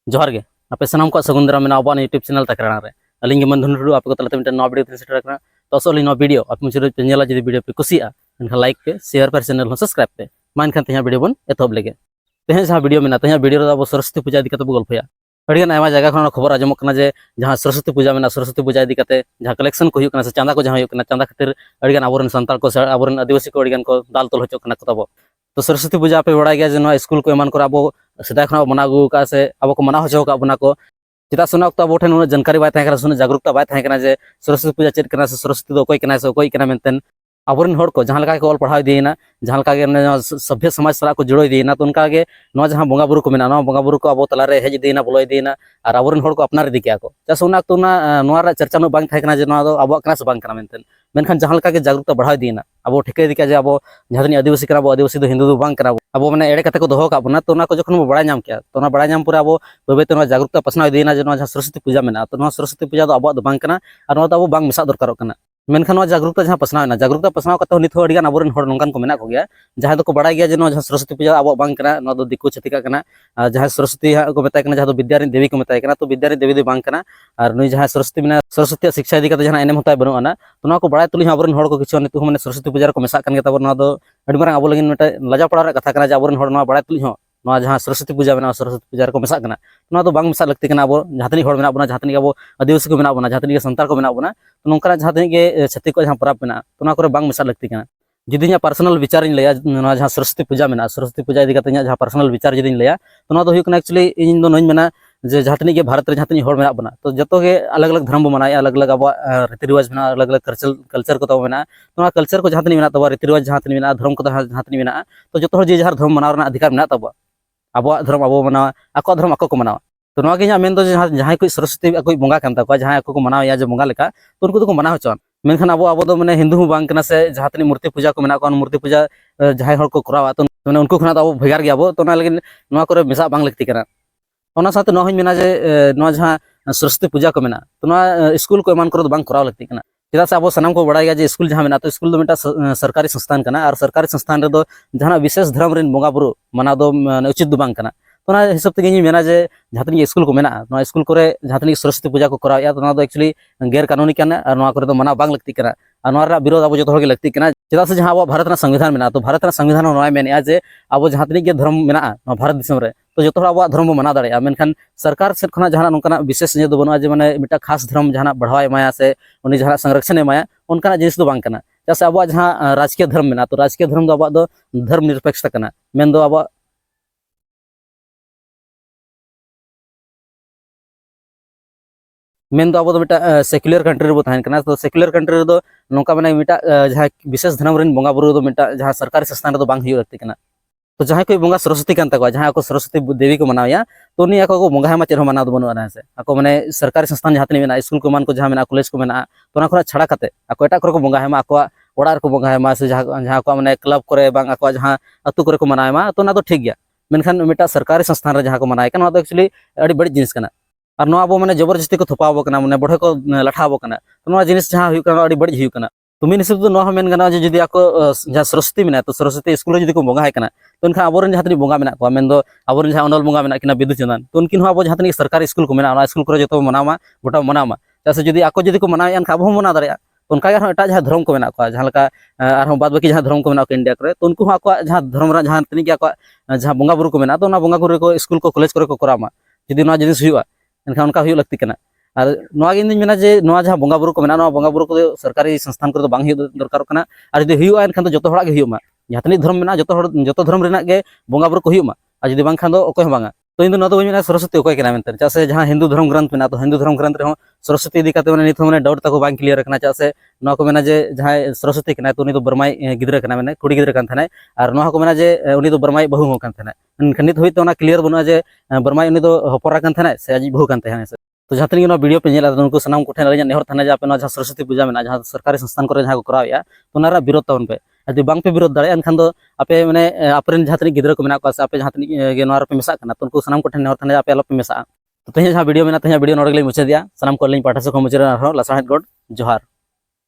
जोहार गे आपे सानाम को सगुन दाराम मेना अब यूट्यूब चैनल तकराना रे अलिंग मन धुनु आपे को तलते मिटन नवा वीडियो सेटर करना तो असली नवा वीडियो आप मुझे पे नेला जदी वीडियो पे कुसिया एनखा लाइक पे शेयर पे चैनल हो सब्सक्राइब पे मान खान तेहा वीडियो बन एतोब लेगे तेहा जहां वीडियो मेना तेहा वीडियो अब सरस्वती पूजा दिकते बो गल्पया अड़िगन आयमा जगह खन खबर आजमक कना जे जहां सरस्वती पूजा मेना सरस्वती पूजा दिकते जहां कलेक्शन को हुयु कना से चांदा को जहां हुयु कना चांदा खातिर अड़िगन आबोरन संताल को आबोरन आदिवासी को अड़िगन को दाल तोल होचो कना को तबो तो सरस्वती पूजा पे बड़ा गया जे स्कूल को एमान को अब सदा खना मना गु का से अब को मना होचो का बना को चिता सुना तो अब ठेन जानकारी बाय थाय सुना जागरूकता बाय थाय जे सरस्वती पूजा चेक करना से सरस्वती दो कोई कना से कोई कना मेंतन आबोरन हर को जहां लगा के ऑल पढ़ाई देना जहां लगा के सभ्य समाज सला को जुड़ो देना तो उनका के नो जहां बोंगा बुरु को मेना नो बोंगा बुरु को अब तला रे हेज देना बोलो देना और आबोरन हर को अपना रे दिकिया को जस उना तो ना नोआ रा चर्चा में बांग थाय कना जे नो दो अब कना से बांग कना मेंतन मेनखान जहां लगा के जागरूकता बढ़ाई देना अब ठिके दिकिया जे अब जहां आदिवासी कना आदिवासी दो हिंदू दो बांग कना अब मैंने एड़े कते को दोहो का बना तो ना को जखन बड़ा नाम किया तो ना बड़ा नाम पूरा अब बेबे तो जागरूकता पसना देना जे जहां सरस्वती पूजा मेना तो सरस्वती पूजा दो अब बांग कना और अब बांग मिसा दरकार कना मेनखान जागरूकता जहां पसनावना जागरूकता पसनाव करते नित हो अड़िगान आबोरन हर नोंकान को मेना को गया जहां दो को बड़ा गया जे जहां सरस्वती पूजा अब बांग कना नो दो दिक्कु छतिका कना जहां सरस्वती को मेताय कना जहां दो विद्यारी देवी को मेताय कना तो विद्यारी देवी दो बांग कना और नुई जहां सरस्वती मेना सरस्वती शिक्षा इदी कते जहां एनेम होताय बनु आना तो ना को बड़ा तुली आबोरन हर को किछु नित माने सरस्वती पूजा को मेसा कन गता ना दो अड़ी मारंग आबो लगिन मेटा लजा पड़ा रे कथा कना जे आबोरन हर ना बड़ा तुली हो ना जहां सरस्वती पूजा मेना सरस्वती पूजा को मेसा कना ना तो बांग मेसा लगती कना अब जहां तनी हर मेना बना जहां तनी अब आदिवासी को मेना बना जहां तनी संताल को मेना बना तो नोंका जहां तनी के छत्ती को जहां पराब मेना तो ना करे बांग मेसा लगती कना जुदी पर्सनल विचार लैया जहां सरस्वती पूजा मेना सरस्वती पूजा इदी कते जहां पर्सनल विचार जुदी लैया तो ना दो हुई कना एक्चुअली इन दो नोइन मेना जे जहां तनी के भारत रे जहां तनी हर मेना बना तो जतो के अलग अलग धर्म मनाया अलग अलग अब रीति रिवाज मेना अलग अलग कल्चर को तो मेना तो कल्चर को जहां तनी मेना तब रीति रिवाज जहां तनी मेना धर्म को जहां तनी मेना तो जतो हर जे जहां धर्म मनाव रना अधिकार मेना तब अब धर्म अब मना आको धर्म आको को मनावा तो नवा के मेन दो जहां कोई सरस्वती कोई बोंगा कान तक जहां आको को मनाव या जे बोंगा लेका तो उनको तो मना होचन मेनखान अब दो माने हिंदू बांग कना से जहां तनी मूर्ति पूजा को मेना को मूर्ति पूजा जहां हर को करावा तो माने उनको खना अब भेगार गया तो ना लेकिन नवा करे मिसा बांग लगती कना ओना साथे नवा मेना जे नवा जहां सरस्वती पूजा को मेना तो नवा स्कूल को एमान कर बांग कराव लगती कना चेदा से अब सानाम को बड़ा गया जे स्कूल जहां मेना तो स्कूल दो मेटा सरकारी संस्थान कना और सरकारी संस्थान रे दो जहां विशेष धर्म रेन बोंगा बुरु मना दो उचित दो बांग कना तो ना हिसाब तक मेना जे जहां तनी स्कूल को मेना ना स्कूल करे जहां तनी सरस्वती पूजा को कराया तो ना दो एक्चुअली गैर कानूनी कना और ना करे तो मना बांग लगती कना और ना विरोध अब जो लगती कना चेदा से जहां अब भारत ना संविधान मेना तो भारत ना संविधान नोय मेना जे अब जहां तनी के धर्म मेना भारत दिसम रे तो जो अब धर्म मना दाड़े मेनखान सरकार से खना जहां नोंकाना विशेष जे दो बनुआ जे माने मिटा खास धर्म जहां बढ़ावा एमाया से उनी जहां संरक्षण एमाया उनका जिनिस दो बांग कना जैसे अब जहां राजकीय धर्म मेना तो राजकीय धर्म दो अब धर्म निरपेक्षता कना मेन दो अब मेन दो अब मिटा सेक्युलर कंट्री रे बो थाइन कना तो सेक्युलर कंट्री रे दो नोंका माने मिटा जहां विशेष धर्म रेन बोंगा बुरु दो मिटा जहां सरकारी संस्थान रे दो बांग हियो लगती कना तो जहां कोई बोंगा सरस्वती कान तक जहां को सरस्वती देवी को मनावया तो उनी को बोंगा हेमा चेर मनाव दो बनुआ से ako माने सरकारी संस्थान जहां तनी मेना स्कूल को मान को जहां मेना कॉलेज को मेना तो ना खरा छड़ा कते ako एटा को बोंगा हेमा ako ओड़ा को बोंगा हेमा से जहां को माने क्लब करे बांग ako जहां अतु करे को मनायमा तो ना तो ठीक गया मेनखान मिटा सरकारी संस्थान रे जहां को मनाय कना तो एक्चुअली अड़ी बड़ी जिनिस कना और नो अब माने जबरदस्ती को थोपाव कना माने बढ़े को लठाव कना तो नो जिनिस जहां हुई कना अड़ी बड़ी हुई कना तुम हिसाब तो नो मेन गना जदि आको जहां सरस्वती मेना तो सरस्वती स्कूल जदि को बोंगा है कना तो उनका आबोरन जहां तनी बोंगा मेना को मेन दो आबोरन जहां अनल बोंगा मेना किना बिदु चंदन तो उनकिन अब जहां तनी सरकारी स्कूल को मेना स्कूल को जो मनावा गोटा मनावा जैसे जदि आको जदि को मनावे एन अब मना दाड़िया उनका एटा जहां धर्म को मेना को जहां लका आर बाद बाकी जहां धर्म को मेना को इंडिया करे तो उनको आको जहां धर्म रा जहां तनी के आको जहां बोंगा बुरु को मेना तो ना बोंगा बुरु को स्कूल को कॉलेज करे को करामा जदि ना जिनिस हुआ एनका उनका हुई लगती कना और नवा गिन मेना जे नवा जहां बोंगा बुरु को मेना नवा बोंगा बुरु को सरकारी संस्थान को बांग हुई दरकार कना और जदि हुआ एनखान तो जतो हड़ा के हुआ जहां तनी धर्म मेना जतो धर्म रेना के बोंगा बुरु को हुआ और जदि बांग खान दो ओको बांगा तो इन दो मेना सरस्वती ओको केना मेनते चासे जहां हिंदू धर्म ग्रंथ मेना तो हिंदू धर्म ग्रंथ रे सरस्वती इदी काते माने निथ माने डाउट तको बांग क्लियर कना चासे नवा को मेना जे जहां सरस्वती कना तो उनी तो बरमाई गिद्रा कना मेने कुड़ी गिद्रा कान थाने और नवा को मेना जे उनी तो बरमाई बहु हो कान थाने नित होई तो ना क्लियर बनुआ जे बरमाई उनी तो हपरा कान थाने से आज बहु कान थाने तो जहां तनी वीडियो पे नेला तो उनको सनाम को ठेन नेहर थाना जे पे सरस्वती पूजा में जहां सरकारी संस्थान को जहां को कराया तो ना विरोध तवन पे यदि बांग पे विरोध दाड़े एनखान दो आपे माने आपरेन जहां तनी गिद्रा को मेना को आपे जहां तनी गे नोर पे मेसा कना तो उनको सनाम को ठेन नेहर थाना आपे पे मेसा तो तेहे जहां वीडियो मेना तेहे वीडियो नोर गले मुचे दिया सनाम को लिंक पाठा से को मुचे लासाहेत गॉड जोहार।